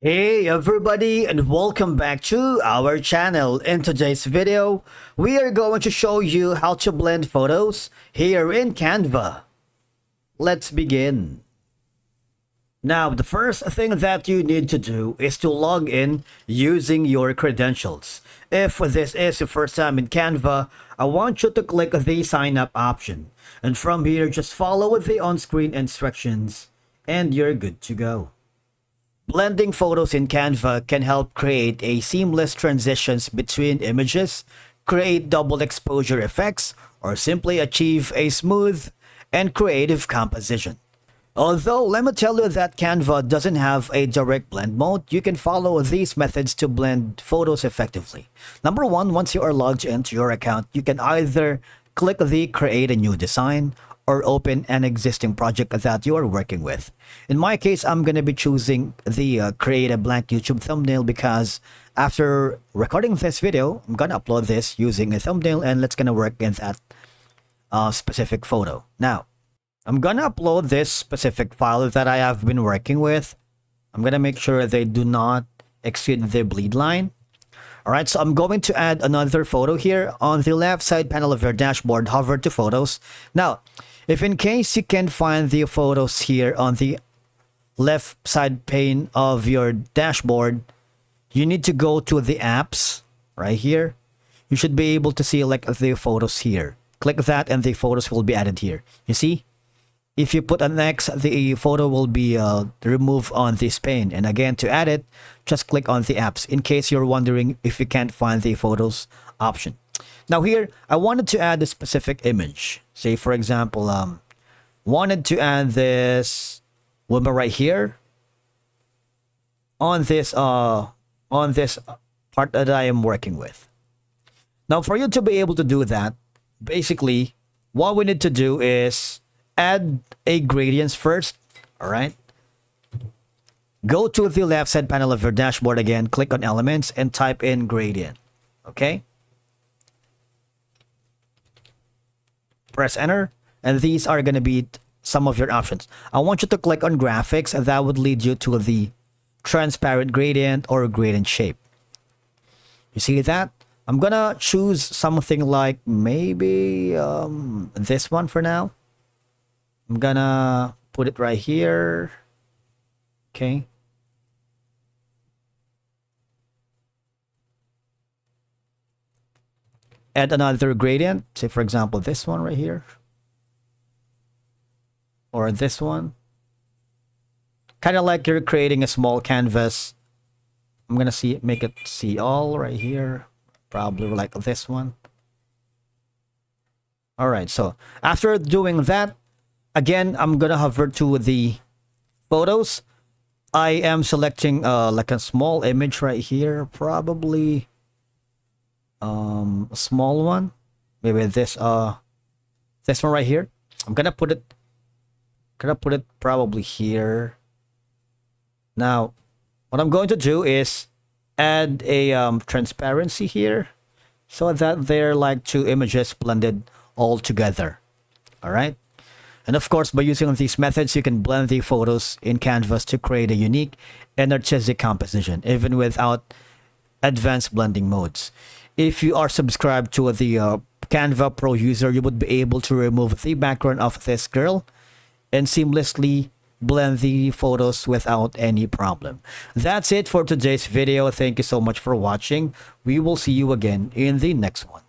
Hey everybody, and welcome back to our channel. In today's video, we are going to show you how to blend photos here in Canva. Let's begin. Now, the first thing that you need to do is to log in using your credentials. If this is your first time in Canva, I want you to click the sign up option. And from here, just follow the on-screen instructions and you're good to go. Blending photos in Canva can help create a seamless transitions between images, create double exposure effects, or simply achieve a smooth and creative composition. Although, let me tell you that Canva doesn't have a direct blend mode, you can follow these methods to blend photos effectively. Number one, once you are logged into your account, you can either click the create a new design or open an existing project that you are working with. In my case, I'm going to be choosing the create a blank YouTube thumbnail because after recording this video, I'm going to upload this using a thumbnail and let's going to work in that specific photo. Now, I'm gonna upload this specific file that I have been working with. I'm gonna make sure they do not exceed the bleed line. Alright, so I'm going to add another photo here. On the left side panel of your dashboard, hover to photos. Now, if in case you can find the photos here on the left side pane of your dashboard, you need to go to the apps right here. You should be able to see like the photos here. Click that and the photos will be added here. You see? If you put an X, the photo will be removed on this pane. And again, to add it, just click on the apps in case you're wondering if you can't find the photos option. Now here, I wanted to add a specific image. Say, for example, wanted to add this woman right here on this part that I am working with. Now, for you to be able to do that, basically, what we need to do is add a gradients first. All right, go to the left side panel of your dashboard again, click on elements and type in gradient. Okay, press enter and these are going to be some of your options. I want you to click on graphics and that would lead you to the transparent gradient or gradient shape. You see that? I'm gonna choose something like maybe this one for now. I'm gonna put it right here. Okay. Add another gradient. Say, for example, this one right here. Or this one. Kind of like you're creating a small canvas. I'm gonna make it see all right here. Probably like this one. All right. So after doing that, again, I'm gonna hover to the photos. I am selecting like a small image right here, probably a small one, maybe this one right here. I'm gonna put it probably here. Now, what I'm going to do is add a transparency here so that they're like two images blended all together. All right. And of course, by using these methods, you can blend the photos in Canvas to create a unique and artistic composition, even without advanced blending modes. If you are subscribed to the Canva Pro user, you would be able to remove the background of this girl and seamlessly blend the photos without any problem. That's it for today's video. Thank you so much for watching. We will see you again in the next one.